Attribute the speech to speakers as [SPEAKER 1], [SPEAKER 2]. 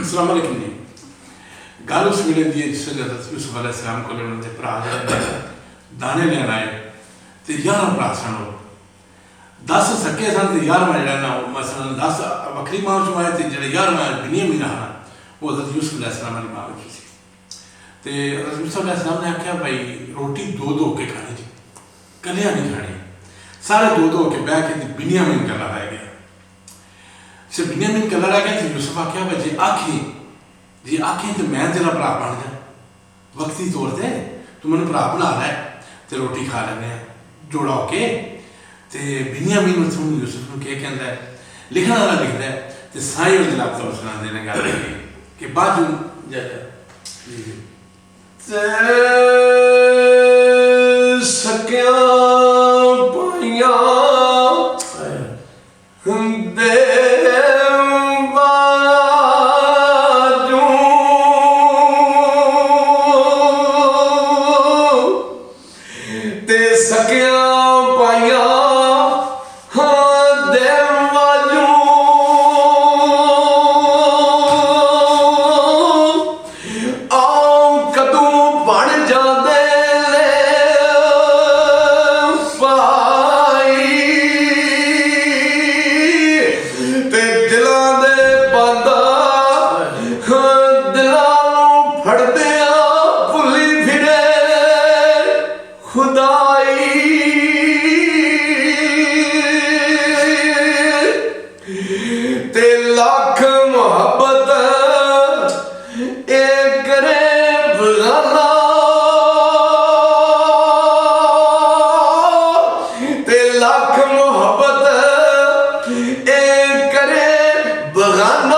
[SPEAKER 1] अस्सलाम वालेकुम जी। गल उस वेले दी जिस वेले हज़रत यूसुफ अलैहिस्सलाम को उन्होंने भरा जिहड़े दाने लैन आए तो 11 भरा सन। 10 सक्के सन तो 11वां जिहड़ा ना मसलन 10 वक्री मां चों आए तो जिहड़ा 11वां बिन्यामीन हा वो हज़रत यूसुफ अलैहिस्सलाम दी मां विच सी। तो हज़रत यूसुफ अलैहिस्सलाम ने आख्या भाई रोटी दो के खानी जी, कलिया नहीं खानी। सारे दो के बह के बिन्यामीन कला रह गया। सिर्फ बिन्यामीन कला रह गया तो यूसुफ आख्या भाई जे आखी तो मैं तेरा भरा बन जा, वक्ती तौर पर तू मैंने भरा बना लै तो रोटी खा लें जोड़ा होके। तो बिन्यामीन उत्थों यूसुफ को क्या कहता है, लिखने वाला लिखता है तो साई और जनाब तो सुनाते हैं गल कि बाजू
[SPEAKER 2] सकिया पाइया दे बाजू ते सकिया पाइया दे बाजू आओ कदू बन जाते लख मोहब्बत एक रे बगाना ते लख मोहब्बत एक रे बगाना।